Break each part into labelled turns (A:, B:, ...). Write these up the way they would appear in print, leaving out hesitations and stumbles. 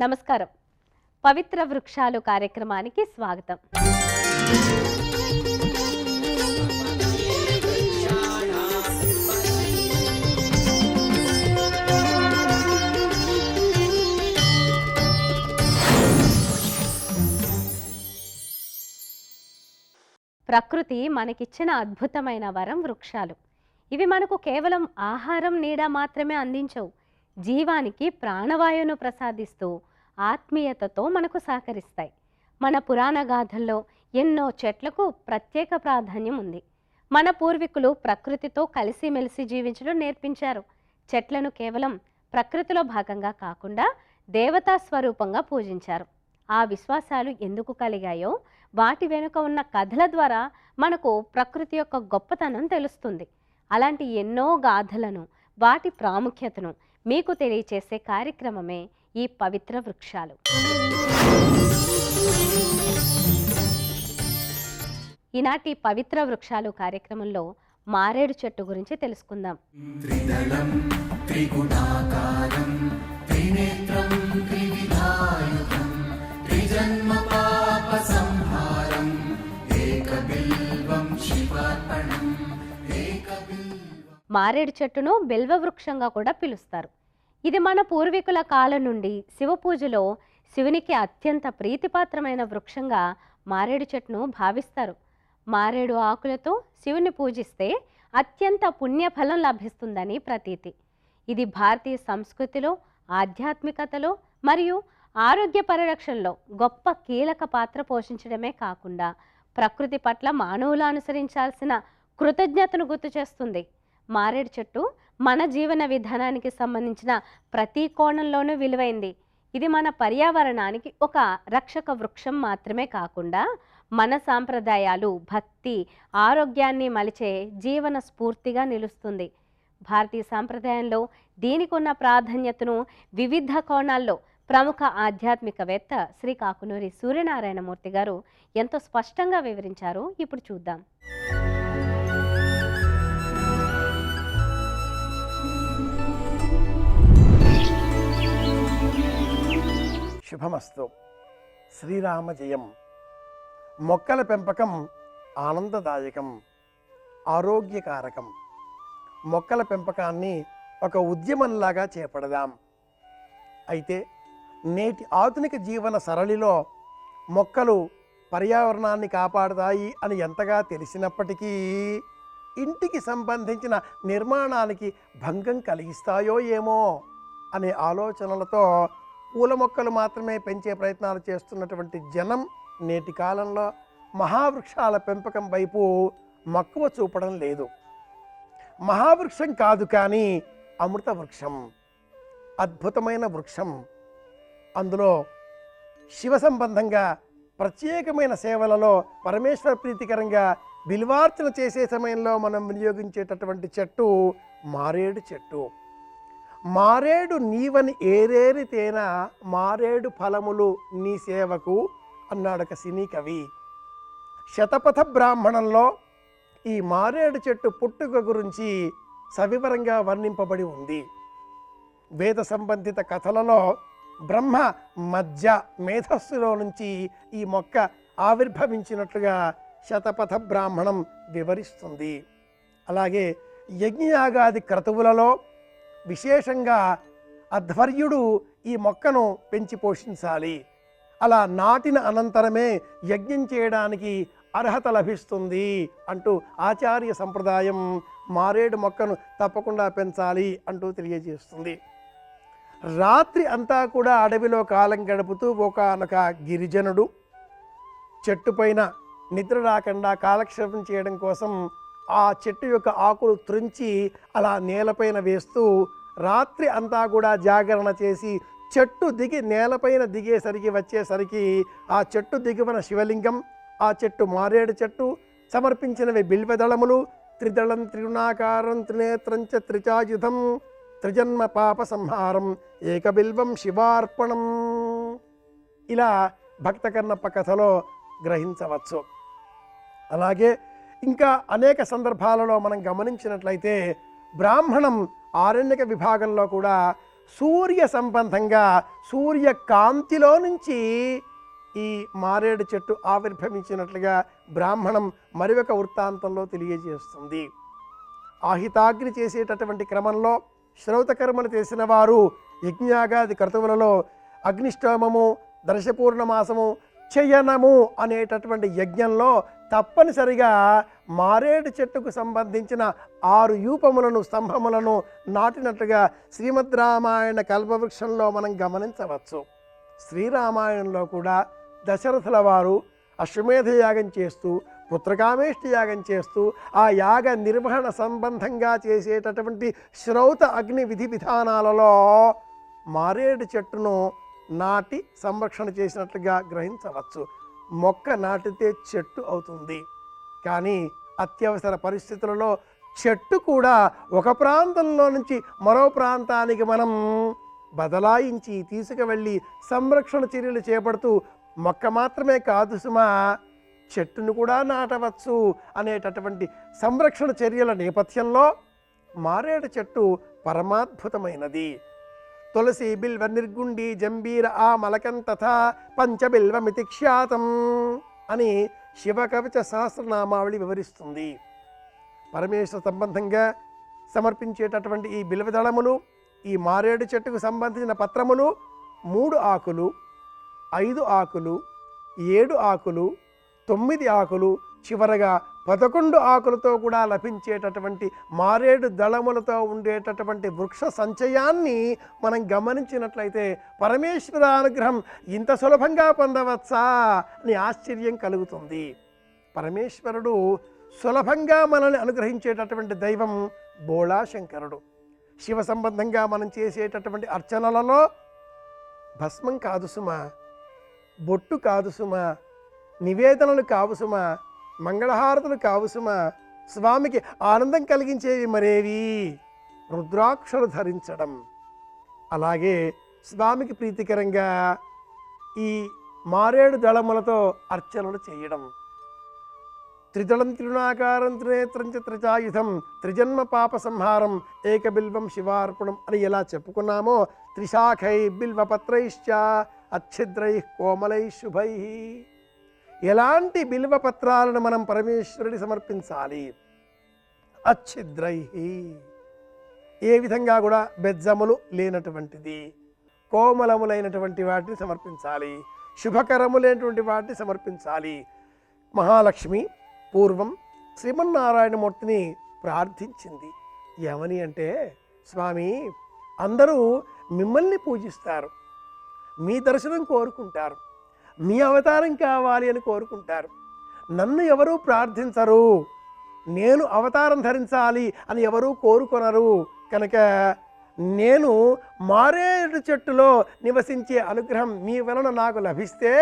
A: నమస్కారం. పవిత్ర వృక్షాలు కార్యక్రమానికి స్వాగతం. ప్రకృతి మనకిచ్చిన అద్భుతమైన వరం వృక్షాలు. ఇవి మనకు కేవలం ఆహారం, నీడ మాత్రమే అందించవు. జీవానికి ప్రాణవాయువును ప్రసాదిస్తూ ఆత్మీయతతో మనకు సహకరిస్తాయి. మన పురాణ గాథల్లో ఎన్నో చెట్లకు ప్రత్యేక ప్రాధాన్యం ఉంది. మన పూర్వీకులు ప్రకృతితో కలిసిమెలిసి జీవించడం నేర్పించారు. చెట్లను కేవలం ప్రకృతిలో భాగంగా కాకుండా దేవతా స్వరూపంగా పూజించారు. ఆ విశ్వాసాలు ఎందుకు కలిగాయో వాటి వెనుక ఉన్న కథల ద్వారా మనకు ప్రకృతి యొక్క గొప్పతనం తెలుస్తుంది. అలాంటి ఎన్నో గాథలను, వాటి ప్రాముఖ్యతను మీకు తెలియచేసే కార్యక్రమమే ఈ పవిత్ర వృక్షాలు. ఈనాటి పవిత్ర వృక్షాలు కార్యక్రమంలో మారేడు చెట్టు గురించి తెలుసుకుందాం.
B: త్రిదళం త్రిగుణాకారం త్రినేత్రం త్రివిధాయుధం త్రిజన్మ పాప సంహారం ఏకబిల్వం శివార్పణం
A: మారేడు చెట్టును బిల్వ వృక్షంగా కూడా పిలుస్తారు. ఇది మన పూర్వీకుల కాలం నుండి శివ పూజలో శివునికి అత్యంత ప్రీతిపాత్రమైన వృక్షంగా మారేడు చెట్టును భావిస్తారు. మారేడు ఆకులతో శివుని పూజిస్తే అత్యంత పుణ్యఫలం లభిస్తుందని ప్రతీతి. ఇది భారతీయ సంస్కృతిలో, ఆధ్యాత్మికతలో మరియు ఆరోగ్య పరిరక్షణలో గొప్ప కీలక పాత్ర పోషించడమే కాకుండా ప్రకృతి పట్ల మానవులు అనుసరించాల్సిన కృతజ్ఞతను గుర్తు చేస్తుంది. మారేడు చెట్టు మన జీవన విధానానికి సంబంధించిన ప్రతి కోణంలోనూ విలువైంది. ఇది మన పర్యావరణానికి ఒక రక్షక వృక్షం మాత్రమే కాకుండా మన సాంప్రదాయాలు, భక్తి, ఆరోగ్యాన్ని మలిచే జీవన స్ఫూర్తిగా నిలుస్తుంది. భారతీయ సాంప్రదాయంలో దీనికి ఉన్న ప్రాధాన్యతను వివిధ కోణాల్లో ప్రముఖ ఆధ్యాత్మికవేత్త శ్రీ కాకునూరి సూర్యనారాయణమూర్తి గారు ఎంతో స్పష్టంగా వివరించారు. ఇప్పుడు చూద్దాం.
C: శుభమస్తు. శ్రీరామ జయం. మొక్కల పెంపకం ఆనందదాయకం, ఆరోగ్యకారకం. మొక్కల పెంపకాన్ని ఒక ఉద్యమంలాగా చేపడదాం. అయితే నేటి ఆధునిక జీవన సరళిలో మొక్కలు పర్యావరణాన్ని కాపాడుతాయి అని ఎంతగా తెలిసినప్పటికీ ఇంటికి సంబంధించిన నిర్మాణానికి భంగం కలిగిస్తాయో ఏమో అనే ఆలోచనలతో పూల మొక్కలు మాత్రమే పెంచే ప్రయత్నాలు చేస్తున్నటువంటి జనం నేటి కాలంలో మహావృక్షాల పెంపకం వైపు మక్కువ చూపడం లేదు. మహావృక్షం కాదు కానీ అమృత వృక్షం, అద్భుతమైన వృక్షం. అందులో శివ సంబంధంగా ప్రత్యేకమైన సేవలలో పరమేశ్వర ప్రీతికరంగా బిల్వార్చన చేసే సమయంలో మనం వినియోగించేటటువంటి చెట్టు మారేడు చెట్టు. మారేడు నీవని ఏరేరితేనా మారేడు ఫలములు నీ సేవకు అన్నాడొక సినీ కవి. శతపథ బ్రాహ్మణంలో ఈ మారేడు చెట్టు పుట్టుక గురించి సవివరంగా వర్ణింపబడి ఉంది. వేద సంబంధిత కథలలో బ్రహ్మ మధ్య మేధస్సులో నుంచి ఈ మొక్క ఆవిర్భవించినట్లుగా శతపథ బ్రాహ్మణం వివరిస్తుంది. అలాగే యజ్ఞయాగాది క్రతువులలో విశేషంగా అధ్వర్యుడు ఈ మొక్కను పెంచి పోషించాలి. అలా నాటిన అనంతరమే యజ్ఞం చేయడానికి అర్హత లభిస్తుంది అంటూ ఆచార్య సంప్రదాయం మారేడు మొక్కను తప్పకుండా పెంచాలి అంటూ తెలియజేస్తుంది. రాత్రి అంతా కూడా అడవిలో కాలం గడుపుతూ ఒకానొక గిరిజనుడు చెట్టు పైన నిద్ర రాకుండా కాలక్షేపం చేయడం కోసం ఆ చెట్టు యొక్క ఆకులు త్రుంచి అలా నేలపైన వేస్తూ రాత్రి అంతా కూడా జాగరణ చేసి చెట్టు దిగి నేలపైన వచ్చేసరికి ఆ చెట్టు దిగువన శివలింగం, ఆ చెట్టు మారేడు చెట్టు, సమర్పించినవి బిల్వదళములు, త్రిదళం త్రిగుణాకారం త్రినేత్రం చ త్రిచాయుధం త్రిజన్మ పాప సంహారం ఏకబిల్వం శివార్పణం. ఇలా భక్త కన్నప్ప కథలో గ్రహించవచ్చు. అలాగే ఇంకా అనేక సందర్భాలలో మనం గమనించినట్లయితే బ్రాహ్మణం ఆరణ్యక విభాగంలో కూడా సూర్య సంబంధంగా సూర్యకాంతిలో నుంచి ఈ మారేడు చెట్టు ఆవిర్భవించినట్లుగా బ్రాహ్మణం మరి ఒక వృత్తాంతంలో తెలియజేస్తుంది. ఆహితాగ్ని చేసేటటువంటి క్రమంలో శ్రౌతకర్మలు చేసిన వారు యజ్ఞాగాది క్రతువులలో అగ్నిష్టోమము, దర్శపూర్ణమాసము, చయనము అనేటటువంటి యజ్ఞంలో తప్పనిసరిగా మారేడు చెట్టుకు సంబంధించిన 6 యూపములను, స్తంభములను నాటినట్లుగా శ్రీమద్ రామాయణ కల్పవృక్షంలో మనం గమనించవచ్చు. శ్రీరామాయణంలో కూడా దశరథుల వారు అశ్వమేధ యాగం చేస్తూ, పుత్రకామేష్టి యాగం చేస్తూ, ఆ యాగ నిర్వహణ సంబంధంగా చేసేటటువంటి శ్రౌత అగ్ని విధి విధానాలలో మారేడు చెట్టును నాటి సంరక్షణ చేసినట్లుగా గ్రహించవచ్చు. మొక్క నాటితే చెట్టు అవుతుంది, కానీ అత్యవసర పరిస్థితులలో చెట్టు కూడా ఒక ప్రాంతంలో నుంచి మరో ప్రాంతానికి మనం బదలాయించి తీసుకువెళ్ళి సంరక్షణ చర్యలు చేపడుతూ మొక్క మాత్రమే కాదు సుమా, చెట్టును కూడా నాటవచ్చు అనేటటువంటి సంరక్షణ చర్యల నేపథ్యంలో మారేడు చెట్టు పరమాద్భుతమైనది. తులసి బిల్వ నిర్గుండి జంబీర ఆ మలకం తథా పంచబిల్వమితి ఖ్యాతం అని శివకవచ సహస్రనామావళి వివరిస్తుంది. పరమేశ్వర సంబంధంగా సమర్పించేటటువంటి ఈ బిల్వదళములు, ఈ మారేడు చెట్టుకు సంబంధించిన పత్రములు 3 ఆకులు, 5 ఆకులు, 7 ఆకులు, 9 ఆకులు, చివరగా 11 ఆకులతో కూడా లభించేటటువంటి మారేడు దళములతో ఉండేటటువంటి వృక్ష సంచయాన్ని మనం గమనించినట్లయితే పరమేశ్వర అనుగ్రహం ఇంత సులభంగా పొందవచ్చా అని ఆశ్చర్యం కలుగుతుంది. పరమేశ్వరుడు సులభంగా మనల్ని అనుగ్రహించేటటువంటి దైవం బోళాశంకరుడు. శివ సంబంధంగా మనం చేసేటటువంటి అర్చనలలో భస్మం కాదు సుమా, బొట్టు కాదు సుమా, నివేదనలు కావు సుమా, మంగళహారతులు కావు సుమా, స్వామికి ఆనందం కలిగించేవి మరేవి రుద్రాక్షలు ధరించడం, అలాగే స్వామికి ప్రీతికరంగా ఈ మారేడు దళములతో అర్చనలు చేయడం. త్రిదళం త్రిగుణాకారం త్రినేత్రం చ త్రిచాయుధం త్రిజన్మ పాప సంహారం ఏకబిల్వం శివార్పణం అని ఎలా చెప్పుకున్నామో, త్రిశాఖై బిల్వపత్రైశ్చ అచ్ఛిద్రై కోమలై శుభై, ఎలాంటి బిల్వపత్రాలను మనం పరమేశ్వరుడి సమర్పించాలి? అచ్ఛిద్రై, ఏ విధంగా కూడా బెజ్జములు లేనటువంటిది, కోమలములైనటువంటి వాటిని సమర్పించాలి, శుభకరములైనటువంటి వాటిని సమర్పించాలి. మహాలక్ష్మి పూర్వం శ్రీమన్నారాయణమూర్తిని ప్రార్థించింది. ఏమని అంటే, స్వామి, అందరూ మిమ్మల్ని పూజిస్తారు, మీ దర్శనం కోరుకుంటారు, మీ అవతారం కావాలి అని కోరుకుంటారు, నన్ను ఎవరూ ప్రార్థించరు, నేను అవతారం ధరించాలి అని ఎవరూ కోరుకొనరు, కనుక నేను మారేడు చెట్టులో నివసించే అనుగ్రహం మీ వలన నాకు లభిస్తే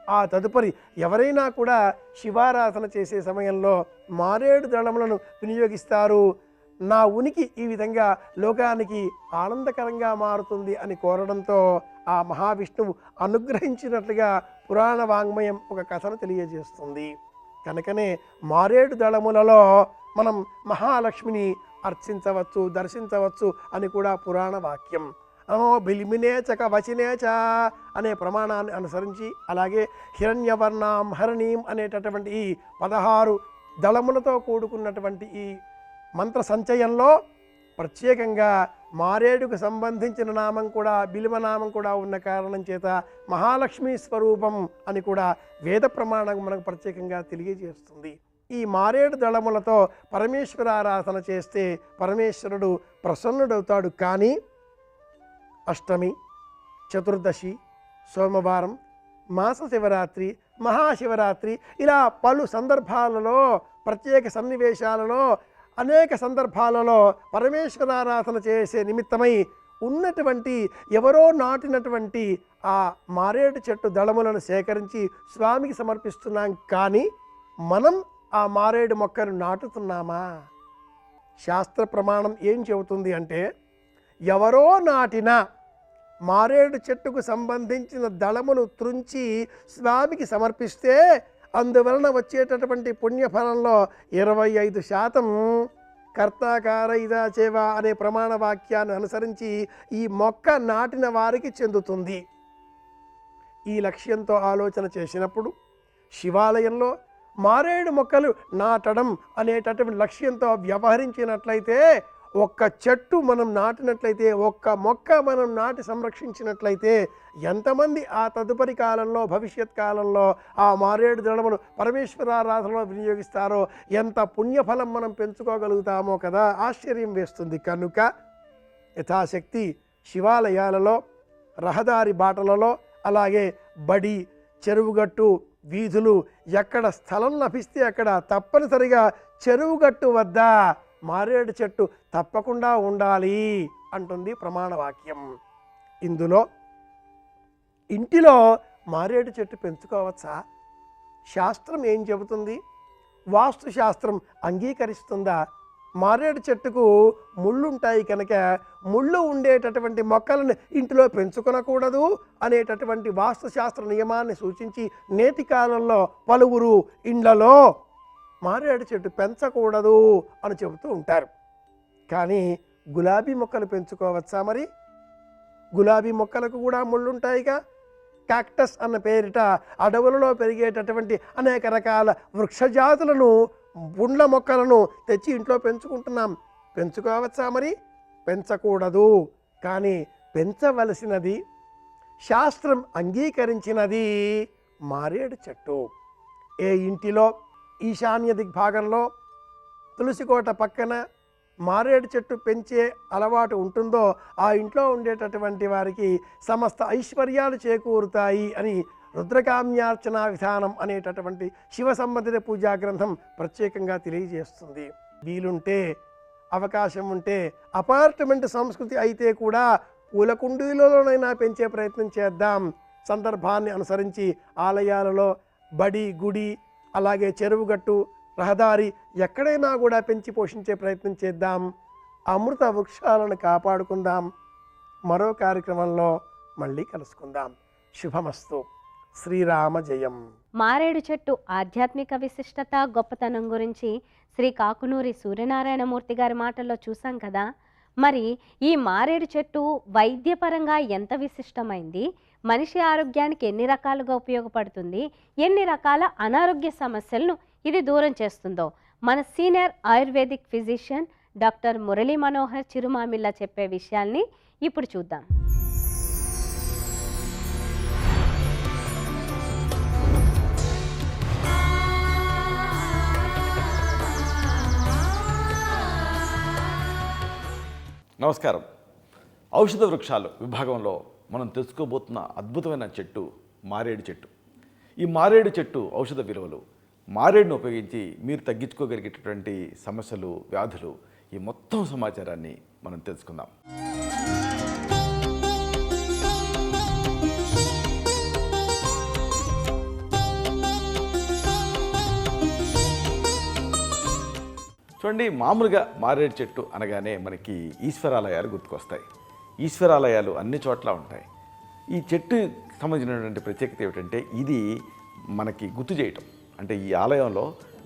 C: ఆ తదుపరి ఎవరైనా కూడా శివారాధన చేసే సమయంలో మారేడు దళములను వినియోగిస్తారు, నా ఉనికి ఈ విధంగా లోకానికి ఆనందకరంగా మారుతుంది అని కోరడంతో ఆ మహావిష్ణువు అనుగ్రహించినట్లుగా పురాణ వాంగ్మయం ఒక కథను తెలియజేస్తుంది. కనుకనే మారేడు దళములలో మనం మహాలక్ష్మిని అర్చించవచ్చు, దర్శించవచ్చు అని కూడా పురాణ వాక్యం. బిలిమినేచక వచినేచ అనే ప్రమాణాన్ని అనుసరించి, అలాగే హిరణ్యవర్ణాం హరణీం అనేటటువంటి ఈ 16 దళములతో కూడుకున్నటువంటి ఈ మంత్ర సంచయంలో ప్రత్యేకంగా మారేడుకు సంబంధించిన నామం కూడా, బిల్వనామం కూడా ఉన్న కారణం చేత మహాలక్ష్మీ స్వరూపం అని కూడా వేద ప్రమాణం మనకు ప్రత్యేకంగా తెలియజేస్తుంది. ఈ మారేడు దళములతో పరమేశ్వరారాధన చేస్తే పరమేశ్వరుడు ప్రసన్నుడవుతాడు. కానీ అష్టమి, చతుర్దశి, సోమవారం, మాస శివరాత్రి, మహాశివరాత్రి ఇలా పలు సందర్భాలలో, ప్రత్యేక సన్నివేశాలలో, అనేక సందర్భాలలో పరమేశ్వరారాధన చేసే నిమిత్తమై ఉన్నటువంటి ఎవరో నాటినటువంటి ఆ మారేడు చెట్టు దళములను సేకరించి స్వామికి సమర్పిస్తున్నాం. కానీ మనం ఆ మారేడు మొక్కను నాటుతున్నామా? శాస్త్ర ప్రమాణం ఏం చెబుతుంది అంటే, ఎవరో నాటిన మారేడు చెట్టుకు సంబంధించిన దళమును త్రుంచి స్వామికి సమర్పిస్తే అందువలన వచ్చేటటువంటి పుణ్యఫలంలో 25% కర్తాకార ఇదా చేవా అనే ప్రమాణ వాక్యాన్ని అనుసరించి ఈ మొక్క నాటిన వారికి చెందుతుంది. ఈ లక్ష్యంతో ఆలోచన చేసినప్పుడు శివాలయంలో మారేడు మొక్కలు నాటడం అనేటటువంటి లక్ష్యంతో వ్యవహరించినట్లయితే, ఒక్క చెట్టు మనం నాటినట్లయితే, ఒక్క మొక్క మనం నాటి సంరక్షించినట్లయితే ఎంతమంది ఆ తదుపరి కాలంలో భవిష్యత్ కాలంలో ఆ మారేడు దళములు పరమేశ్వరారాధనలో వినియోగిస్తారో, ఎంత పుణ్యఫలం మనం పెంచుకోగలుగుతామో కదా, ఆశ్చర్యం వేస్తుంది. కనుక యథాశక్తి శివాలయాలలో, రహదారి బాటలలో, అలాగే బడి, చెరువుగట్టు, వీధులు ఎక్కడ స్థలం లభిస్తే అక్కడ తప్పనిసరిగా చెరువుగట్టు వద్ద మారేడు చెట్టు తప్పకుండా ఉండాలి అంటుంది ప్రమాణవాక్యం. ఇందులో ఇంటిలో మారేడు చెట్టు పెంచుకోవచ్చా? శాస్త్రం ఏం చెబుతుంది? వాస్తు శాస్త్రం అంగీకరిస్తుందా? మారేడు చెట్టుకు ముళ్ళుంటాయి కనుక ముళ్ళు ఉండేటటువంటి మొక్కలను ఇంటిలో పెంచుకొనకూడదు అనేటటువంటి వాస్తుశాస్త్ర నియమాన్ని సూచించి నేటి కాలంలో పలువురు ఇండ్లలో మారేడు చెట్టు పెంచకూడదు అని చెబుతూ ఉంటారు. కానీ గులాబీ మొక్కలు పెంచుకోవచ్చా? మరి గులాబీ మొక్కలకు కూడా ముళ్ళుంటాయిగా. కాక్టస్ అన్న పేరిట అడవులలో పెరిగేటటువంటి అనేక రకాల వృక్షజాతులను, పుండ్ల మొక్కలను తెచ్చి ఇంట్లో పెంచుకుంటున్నాం. పెంచుకోవచ్చా? మరి పెంచకూడదు. కానీ పెంచవలసినది, శాస్త్రం అంగీకరించినది మారేడు చెట్టు. ఏ ఇంటిలో ఈశాన్య దిగ్భాగంలో తులసికోట పక్కన మారేడు చెట్టు పెంచే అలవాటు ఉంటుందో ఆ ఇంట్లో ఉండేటటువంటి వారికి సమస్త ఐశ్వర్యాలు చేకూరుతాయి అని రుద్రకామ్యార్చనా విధానం అనేటటువంటి శివ సంబంధిత పూజా గ్రంథం ప్రత్యేకంగా తెలియజేస్తుంది. వీలుంటే, అవకాశం ఉంటే అపార్ట్మెంట్ సంస్కృతి అయితే కూడా పూల కుండీలలోనైనా పెంచే ప్రయత్నం చేద్దాం. సందర్భాన్ని అనుసరించి ఆలయాలలో, బడి, గుడి, అలాగే చెరువుగట్టు, రహదారి ఎక్కడైనా కూడా పెంచి పోషించే ప్రయత్నం చేద్దాం. అమృత వృక్షాలను కాపాడుకుందాం. మరో కార్యక్రమంలో మళ్ళీ కలుసుకుందాం. శుభమస్తు. శ్రీరామ జయం.
A: మారేడు చెట్టు ఆధ్యాత్మిక విశిష్టత, గొప్పతనం గురించి శ్రీ కాకునూరి సూర్యనారాయణమూర్తి గారి మాటల్లో చూసాం కదా. మరి ఈ మారేడు చెట్టు వైద్యపరంగా ఎంత విశిష్టమైంది, మనిషి ఆరోగ్యానికి ఎన్ని రకాలుగా ఉపయోగపడుతుంది, ఎన్ని రకాల అనారోగ్య సమస్యలను ఇది దూరం చేస్తుందో మన senior ayurvedic physician doctor Murali Manohar Chirumamilla చెప్పే విషయాల్ని ఇప్పుడు చూద్దాం.
D: నమస్కారం. ఔషధ వృక్షాలు విభాగంలో మనం తెలుసుకోబోతున్న అద్భుతమైన చెట్టు మారేడు చెట్టు. ఈ మారేడు చెట్టు ఔషధ విలువలు, మారేడును ఉపయోగించి మీరు తగ్గించుకోగలిగేటటువంటి సమస్యలు, వ్యాధులు, ఈ మొత్తం సమాచారాన్ని మనం తెలుసుకుందాం. చూడండి, మామూలుగా మారేడు చెట్టు అనగానే మనకి ఈశ్వరాలయాలు గుర్తుకొస్తాయి. ఈశ్వరాలయాలు అన్ని చోట్ల ఉంటాయి. ఈ చెట్టు సంబంధించినటువంటి ప్రత్యేకత ఏమిటంటే, ఇది మనకి గుర్తు చేయటం. అంటే ఈ ఆలయంలో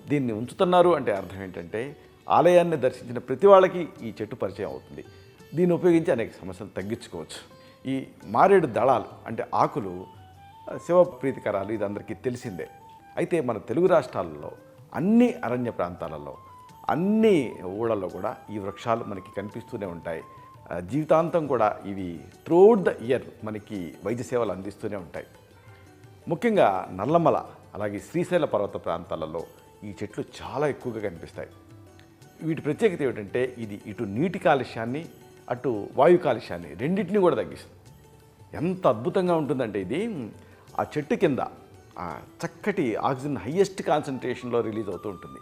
D: దీన్ని ఉంచుతున్నారు అంటే అర్థం ఏంటంటే, ఆలయాన్ని దర్శించిన ప్రతి వాళ్ళకి ఈ చెట్టు పరిచయం అవుతుంది. దీన్ని ఉపయోగించి అనేక సమస్యలు తగ్గించుకోవచ్చు. ఈ మారేడు దళాలు అంటే ఆకులు శివ ప్రీతికరాలు, ఇది అందరికీ తెలిసిందే. అయితే మన తెలుగు రాష్ట్రాలలో అన్ని అరణ్య ప్రాంతాలలో, అన్ని ఊళ్ళల్లో కూడా ఈ వృక్షాలు మనకి కనిపిస్తూనే ఉంటాయి. జీవితాంతం కూడా ఇవి త్రూఅవుట్ ద ఇయర్ మనకి వైద్య సేవలు అందిస్తూనే ఉంటాయి. ముఖ్యంగా నల్లమల, అలాగే శ్రీశైల పర్వత ప్రాంతాలలో ఈ చెట్లు చాలా ఎక్కువగా కనిపిస్తాయి. వీటి ప్రత్యేకత ఏమిటంటే, ఇది ఇటు నీటి కాలుష్యాన్ని, అటు వాయు కాలుష్యాన్ని రెండింటినీ కూడా తగ్గిస్తుంది. ఎంత అద్భుతంగా ఉంటుందంటే, ఇది ఆ చెట్టు కింద చక్కటి ఆక్సిజన్ హయ్యెస్ట్ కాన్సన్ట్రేషన్లో రిలీజ్ అవుతూ ఉంటుంది.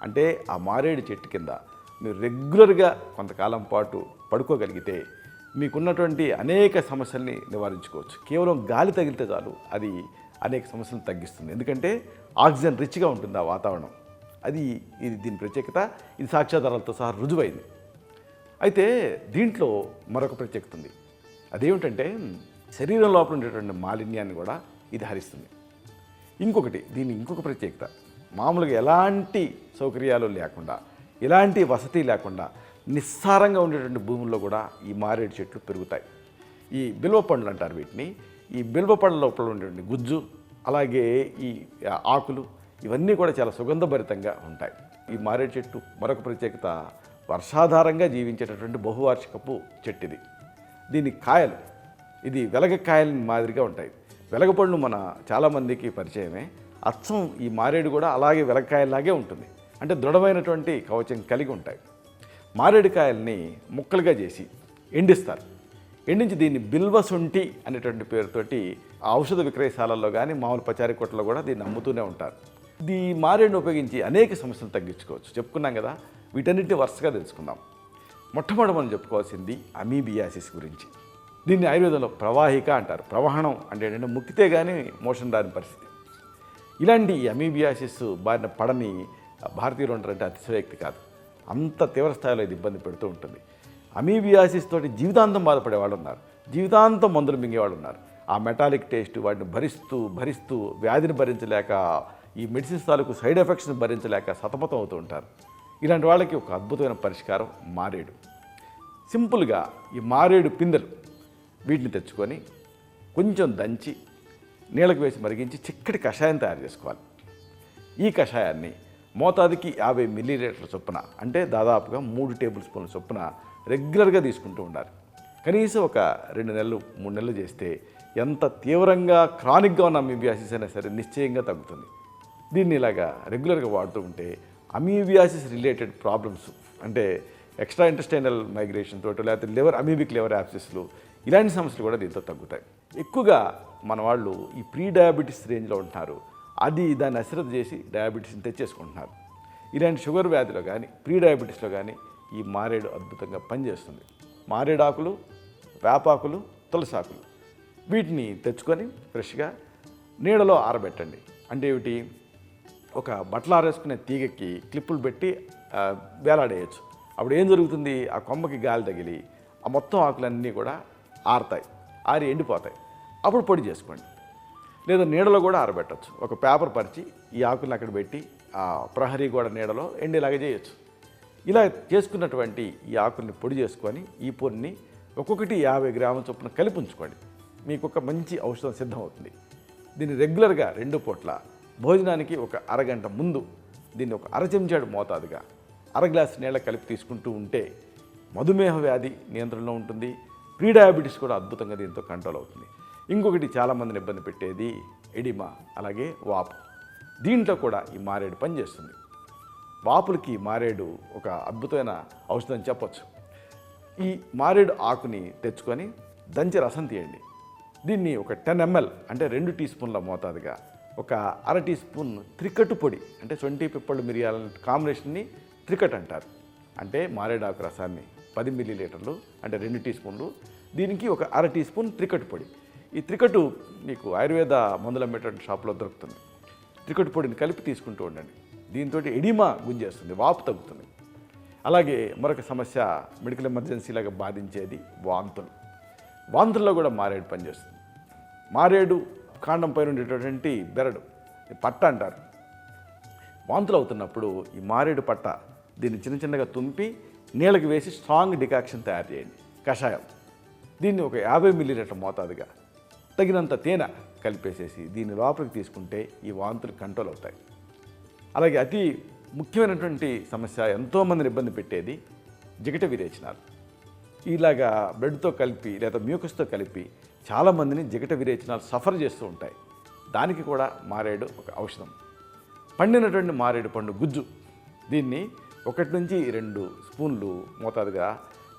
D: అంటే ఆ మారేడు చెట్టు కింద మీరు రెగ్యులర్గా కొంతకాలం పాటు పడుకోగలిగితే మీకున్నటువంటి అనేక సమస్యల్ని నివారించుకోవచ్చు. కేవలం గాలి తగిలితే చాలు అది అనేక సమస్యలను తగ్గిస్తుంది. ఎందుకంటే ఆక్సిజన్ రిచ్గా ఉంటుంది ఆ వాతావరణం. ఇది దీని ప్రత్యేకత. ఇది సాక్ష్యాధారాలతో సహా రుజువైంది. అయితే దీంట్లో మరొక ప్రత్యేకత ఉంది. అదేమిటంటే, శరీరం లోపల ఉండేటువంటి మాలిన్యాన్ని కూడా ఇది హరిస్తుంది. ఇంకొకటి, దీని ఇంకొక ప్రత్యేకత, మామూలుగా ఎలాంటి సౌకర్యాలు లేకుండా ఎలాంటి వసతి లేకుండా నిస్సారంగా ఉండేటువంటి భూముల్లో కూడా ఈ మారేడు చెట్లు పెరుగుతాయి. ఈ బిల్వ పండ్లు అంటారు వీటిని. ఈ బిల్వ పండ్ల లోపల ఉండేటువంటి గుజ్జు, అలాగే ఈ ఆకులు, ఇవన్నీ కూడా చాలా సుగంధభరితంగా ఉంటాయి. ఈ మారేడు చెట్టు మరొక ప్రత్యేకత, వర్షాధారంగా జీవించేటటువంటి బహువార్షికపు చెట్టు ఇది. దీని కాయలు, ఇది వెలగ కాయల మాదిరిగా ఉంటాయి. వెలగపండ్లు మన చాలామందికి పరిచయమే. అచ్చం ఈ మారేడు కూడా అలాగే వెలగకాయలాగే ఉంటుంది. అంటే దృఢమైనటువంటి కవచం కలిగి ఉంటాయి. మారేడుకాయల్ని ముక్కలుగా చేసి ఎండిస్తారు. ఎండించి దీన్ని బిల్వశొంఠి అనేటువంటి పేరుతోటి ఆ ఔషధ విక్రయశాలల్లో కానీ మామూలు పచారీ కొట్టలో కూడా దీన్ని అమ్ముతూనే ఉంటారు. ఈ మారేడుని ఉపయోగించి అనేక సమస్యలు తగ్గించుకోవచ్చు. చెప్పుకున్నాం కదా, వీటన్నిటిని వరుసగా తెలుసుకుందాం. మొట్టమొదటి మనం చెప్పుకోవాల్సింది అమీబియాసిస్ గురించి. దీన్ని ఆయుర్వేదంలో ప్రవాహిక అంటారు. ప్రవహణం అంటే ఏంటంటే ముక్కితే కానీ మోషన్ రాని పరిస్థితి. ఇలాంటి ఈ అమీబియాసిస్ బారిన పడని భారతీయులు ఉంటారంటే అతిశయోక్తి కాదు. అంత తీవ్ర స్థాయిలో ఇది ఇబ్బంది పెడుతూ ఉంటుంది. అమీబియాసిస్ తోటి జీవితాంతం బాధపడే వాళ్ళు ఉన్నారు, జీవితాంతం మందులు మింగేవాళ్ళు ఉన్నారు. ఆ మెటాలిక్ టేస్ట్ వాటిని భరిస్తూ వ్యాధిని భరించలేక, ఈ మెడిసిన్స్ తాలూకు సైడ్ ఎఫెక్ట్స్ని భరించలేక సతమతం అవుతూ ఉంటారు. ఇలాంటి వాళ్ళకి ఒక అద్భుతమైన పరిష్కారం మారేడు. సింపుల్గా ఈ మారేడు పిందెలు వీటిని తెచ్చుకొని కొంచెం దంచి నీళ్ళకు వేసి మరిగించి చిక్కటి కషాయం తయారు చేసుకోవాలి. ఈ కషాయాన్ని మోతాదుకి 50 మిల్లీలీటర్ల చొప్పున, అంటే దాదాపుగా 3 టేబుల్ స్పూన్ల చొప్పున రెగ్యులర్గా తీసుకుంటూ ఉండాలి. కనీసం ఒక 2 నెలలు 3 నెలలు చేస్తే ఎంత తీవ్రంగా క్రానిక్గా ఉన్న అమీబియాసిస్ అయినా సరే నిశ్చయంగా తగ్గుతుంది. దీన్ని ఇలాగా రెగ్యులర్గా వాడుతూ ఉంటే అమీబియాసిస్ రిలేటెడ్ ప్రాబ్లమ్స్, అంటే ఎక్స్ట్రా ఇంటెస్టైనల్ మైగ్రేషన్ తోటి, లేకపోతే అమీబిక్ లివర్ యాప్సిస్లు, ఇలాంటి సమస్యలు కూడా దీంతో తగ్గుతాయి. ఎక్కువగా మన వాళ్ళు ఈ ప్రీ డయాబెటీస్ రేంజ్లో ఉంటున్నారు. దాన్ని అశ్రద్ధ చేసి డయాబెటీస్ని తెచ్చేసుకుంటున్నారు. ఇలాంటి షుగర్ వ్యాధిలో కానీ ప్రీ డయాబెటీస్లో కానీ ఈ మారేడు అద్భుతంగా పనిచేస్తుంది. మారేడు ఆకులు, వేపాకులు, తులసాకులు వీటిని తెచ్చుకొని ఫ్రెష్గా నీడలో ఆరబెట్టండి. అంటే ఏమిటి, ఒక బట్టలు ఆరేసుకునే తీగకి క్లిప్పులు పెట్టి వేలాడేయచ్చు. అప్పుడు ఏం జరుగుతుంది, ఆ కొమ్మకి గాలి తగిలి ఆ మొత్తం ఆకులన్నీ కూడా ఆరుతాయి, ఆరి ఎండిపోతాయి. అప్పుడు పొడి చేసుకోండి. లేదా నీడలో కూడా ఆరబెట్టచ్చు. ఒక పేపర్ పరిచి ఈ ఆకులను అక్కడ పెట్టి ఆ ప్రహరీ గోడ నీడలో ఎండేలాగా చేయొచ్చు. ఇలా చేసుకున్నటువంటి ఈ ఆకుల్ని పొడి చేసుకొని ఈ పొడిని ఒక్కొక్కటి 50 గ్రాముల చొప్పున కలిపి ఉంచుకోండి. మీకు ఒక మంచి ఔషధం సిద్ధమవుతుంది. దీన్ని రెగ్యులర్గా 2 పూట్ల భోజనానికి ఒక అరగంట ముందు దీన్ని ఒక అర చెంచాడు మోతాదుగా అర గ్లాసు నీళ్ళ కలిపి తీసుకుంటూ ఉంటే మధుమేహ వ్యాధి నియంత్రణలో ఉంటుంది. ప్రీ డయాబెటీస్ కూడా అద్భుతంగా దీంతో కంట్రోల్ అవుతుంది. ఇంకొకటి చాలామందిని ఇబ్బంది పెట్టేది ఎడిమా, అలాగే వాపు. దీంట్లో కూడా ఈ మారేడు పనిచేస్తుంది. వాపులకి మారేడు ఒక అద్భుతమైన ఔషధం చెప్పొచ్చు. ఈ మారేడు ఆకుని తెచ్చుకొని దంచి రసం తీయండి. దీన్ని ఒక 10 ml, అంటే 2 టీ స్పూన్ల మోతాదుగా ఒక అర టీ స్పూన్ త్రికట్టు పొడి, అంటే శొంఠి పిప్పళ్ళు మిరియాల కాంబినేషన్ని త్రికట్ అంటారు. అంటే మారేడు ఆకు రసాన్ని 10 మిల్లీలీటర్లు, అంటే 2 టీ స్పూన్లు, దీనికి ఒక అర టీ స్పూన్ త్రికట్టు పొడి. ఈ త్రికట్టు మీకు ఆయుర్వేద మందులు అమ్మేటువంటి షాప్లో దొరుకుతుంది. త్రికట్టు పొడిని కలిపి తీసుకుంటూ ఉండండి. దీంతో ఎడిమా గుంజేస్తుంది, వాపు తగ్గుతుంది. అలాగే మరొక సమస్య మెడికల్ ఎమర్జెన్సీలాగా బాధించేది వాంతులు. వాంతుల్లో కూడా మారేడు పనిచేస్తుంది. మారేడు కాండం పైన ఉండేటటువంటి బెరడు, పట్ట అంటారు. వాంతులు అవుతున్నప్పుడు ఈ మారేడు పట్ట దీన్ని చిన్నగా తుంపి నీళ్ళకి వేసి స్ట్రాంగ్ డికాక్షన్ తయారు చేయండి, కషాయం. దీన్ని ఒక 50 మిల్లీలీటర్ మోతాదుగా తగినంత తేనె కలిపేసేసి దీన్ని లోపలికి తీసుకుంటే ఈ వాంతులు కంట్రోల్ అవుతాయి. అలాగే అతి ముఖ్యమైనటువంటి సమస్య, ఎంతోమందిని ఇబ్బంది పెట్టేది జిగట విరేచనాలు. ఇలాగా బ్లడ్తో కలిపి లేదా మ్యూకస్తో కలిపి చాలామందిని జిగట విరేచనాలు సఫర్ చేస్తూ ఉంటాయి. దానికి కూడా మారేడు ఒక ఔషధం. పండినటువంటి మారేడు పండు గుజ్జు, దీన్ని 1 నుంచి 2 స్పూన్లు మోతాదుగా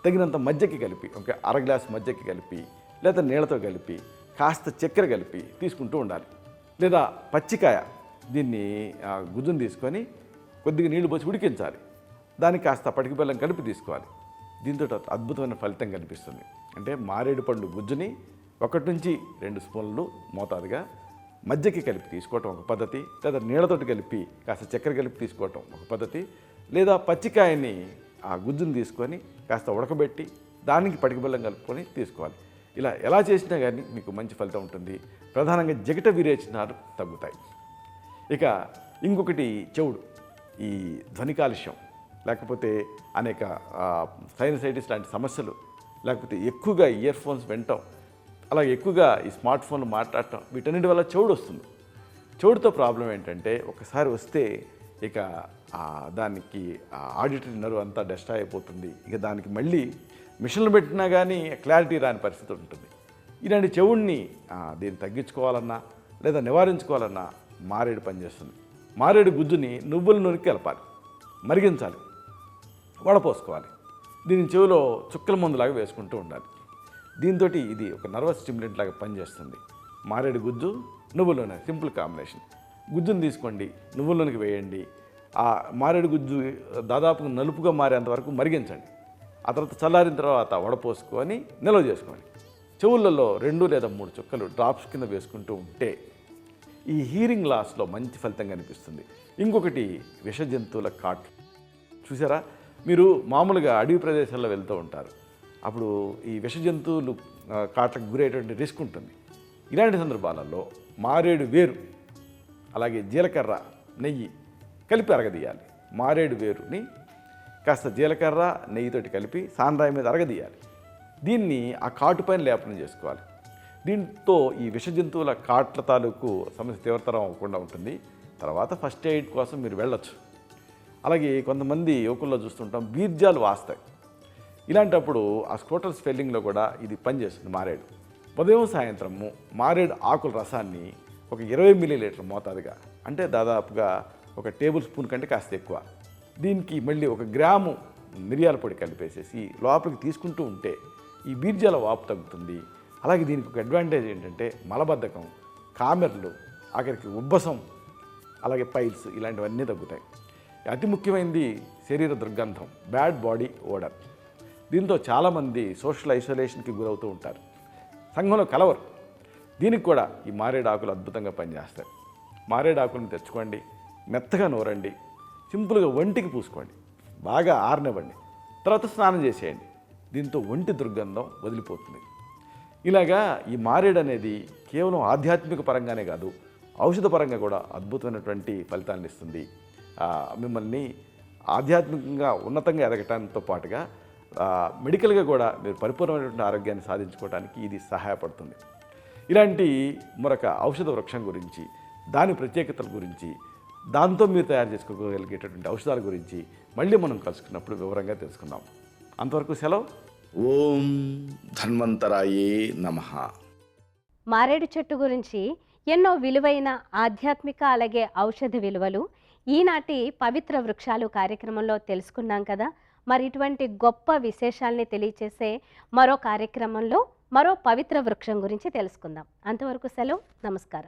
D: తగినంత మజ్జిగకి కలిపి, ఒక అర గ్లాసు మజ్జిగకి కలిపి, లేదా నీళ్ళతో కలిపి కాస్త చక్కెర కలిపి తీసుకుంటూ ఉండాలి. లేదా పచ్చికాయ, దీన్ని గుజ్జును తీసుకొని కొద్దిగా నీళ్లు పోసి ఉడికించాలి. దానికి కాస్త పటిక బెల్లం కలిపి తీసుకోవాలి. దీంతో అద్భుతమైన ఫలితం కనిపిస్తుంది. అంటే మారేడు పండు గుజ్జుని 1 నుంచి 2 స్పూన్లు మోతాదుగా మజ్జిగకి కలిపి తీసుకోవటం ఒక పద్ధతి, లేదా నీళ్ళతోటి కలిపి కాస్త చక్కెర కలిపి తీసుకోవటం ఒక పద్ధతి, లేదా పచ్చికాయని ఆ గుజ్జును తీసుకొని కాస్త ఉడకబెట్టి దానికి పటిక బెల్లం కలుపుకొని తీసుకోవాలి. ఇలా ఎలా చేసినా కానీ మీకు మంచి ఫలితం ఉంటుంది. ప్రధానంగా జిగట విరేచనాలు తగ్గుతాయి. ఇక ఇంకొకటి చెవుడు, ఈ ధ్వని కాలుష్యం, లేకపోతే అనేక సైనసైటిస్ లాంటి సమస్యలు, లేకపోతే ఎక్కువగా ఇయర్ ఫోన్స్ వినటం, అలాగే ఎక్కువగా ఈ స్మార్ట్ ఫోన్లు మాట్లాడటం, వీటన్నిటి వల్ల చెవుడు వస్తుంది. చెవుడుతో ప్రాబ్లం ఏంటంటే ఒకసారి వస్తే ఇక దానికి ఆడిటరీ నర్వ్ అంతా డెస్ట్రాయ్ అయిపోతుంది. ఇక దానికి మళ్ళీ మిషన్లు పెట్టినా కానీ క్లారిటీ రాని పరిస్థితి ఉంటుంది. ఇలాంటి చెవుడిని దీన్ని తగ్గించుకోవాలన్నా లేదా నివారించుకోవాలన్నా మారేడు పనిచేస్తుంది. మారేడు గుజ్జుని నువ్వుల నూనెకి కలపాలి, మరిగించాలి, వడపోసుకోవాలి. దీని చెవిలో చుక్కల మందులాగా వేసుకుంటూ ఉండాలి. దీంతో ఇది ఒక నర్వస్ స్టిమ్యులెంట్ లాగా పనిచేస్తుంది. మారేడు గుజ్జు నువ్వుల నూనె సింపుల్ కాంబినేషన్. గుజ్జును తీసుకోండి, నువ్వుల నూనెకి వేయండి. ఆ మారేడు గుజ్జు దాదాపుగా నలుపుగా మారేంత వరకు మరిగించండి. ఆ తర్వాత చల్లారిన తర్వాత వడపోసుకొని నిల్వ చేసుకోండి. చెవులలో 2 లేదా 3 చుక్కలు డ్రాప్స్ కింద వేసుకుంటూ ఉంటే ఈ హీరింగ్ లాస్లో మంచి ఫలితం కనిపిస్తుంది. ఇంకొకటి విష జంతువుల కాటు. చూసారా, మీరు మామూలుగా అడవి ప్రదేశాల్లో వెళ్తూ ఉంటారు. అప్పుడు ఈ విష జంతువులు కాట్లకు గురయ్యేటువంటి రిస్క్ ఉంటుంది. ఇలాంటి సందర్భాలలో మారేడు వేరు అలాగే జీలకర్ర నెయ్యి కలిపి అరగదీయాలి. మారేడు వేరుని కాస్త జీలకర్ర నెయ్యితోటి కలిపి సాండ్రాయి మీద అరగదీయాలి. దీన్ని ఆ కాటు పైన లేపనం చేసుకోవాలి. దీంతో ఈ విష జంతువుల కాట్ల తాలూకు సమస్య తీవ్రతరం అవ్వకుండా ఉంటుంది. తర్వాత ఫస్ట్ ఎయిడ్ కోసం మీరు వెళ్ళొచ్చు. అలాగే కొంతమంది యువకుల్లో చూస్తుంటాం బీర్జాలు వాస్తాయి. ఇలాంటప్పుడు ఆ స్క్రోటల్ స్వెల్లింగ్లో కూడా ఇది పనిచేస్తుంది మారేడు. ఉదయం సాయంత్రము మారేడు ఆకుల రసాన్ని ఒక 20 మిల్లీలీటర్ మోతాదుగా, అంటే దాదాపుగా ఒక టేబుల్ స్పూన్ కంటే కాస్త ఎక్కువ, దీనికి మళ్ళీ 1 గ్రాము మిరియాల పొడి కలిపేసేసి లోపలికి తీసుకుంటూ ఉంటే ఈ బీర్జాల వాపు తగ్గుతుంది. అలాగే దీనికి ఒక అడ్వాంటేజ్ ఏంటంటే మలబద్ధకం, కామెర్లు, ఆఖరికి ఉబ్బసం, అలాగే పైల్స్ ఇలాంటివన్నీ తగ్గుతాయి. అతి ముఖ్యమైనది శరీర దుర్గంధం, బ్యాడ్ బాడీ ఓడర్. దీంతో చాలామంది సోషల్ ఐసోలేషన్కి గురవుతూ ఉంటారు, సంఘంలో కలవరు. దీనికి కూడా ఈ మారేడు ఆకులు అద్భుతంగా పనిచేస్తాయి. మారేడు ఆకులను తెచ్చుకోండి, మెత్తగా నూరండి, సింపుల్గా ఒంటికి పూసుకోండి, బాగా ఆరనివ్వండి, తర్వాత స్నానం చేసేయండి. దీంతో ఒంటి దుర్గంధం వదిలిపోతుంది. ఇలాగా ఈ మారేడు అనేది కేవలం ఆధ్యాత్మిక పరంగానే కాదు, ఔషధ పరంగా కూడా అద్భుతమైనటువంటి ఫలితాలను ఇస్తుంది. మిమ్మల్ని ఆధ్యాత్మికంగా ఉన్నతంగా ఎదగటానితో పాటుగా మెడికల్గా కూడా మీరు పరిపూర్ణమైనటువంటి ఆరోగ్యాన్ని సాధించుకోవడానికి ఇది సహాయపడుతుంది. ఇలాంటి మరొక ఔషధ వృక్షం గురించి, దాని ప్రత్యేకతల గురించి, దాంతో మీరు తయారు చేసుకోగలిగేటటువంటి ఔషధాల గురించి మళ్ళీ మనం కలుసుకున్నప్పుడు వివరంగా తెలుసుకుందాం. అంతవరకు సెలవు. ఓం ధన్వంతరాయే నమః.
A: మారేడు చెట్టు గురించి ఎన్నో విలువైన ఆధ్యాత్మిక అలాగే ఔషధ విలువలు ఈనాటి పవిత్ర వృక్షాలు కార్యక్రమంలో తెలుసుకున్నాం కదా. మరి ఇటువంటి గొప్ప విశేషాల్ని తెలియచేసే మరో కార్యక్రమంలో మరో పవిత్ర వృక్షం గురించి తెలుసుకుందాం. అంతవరకు సెలవు. నమస్కారం.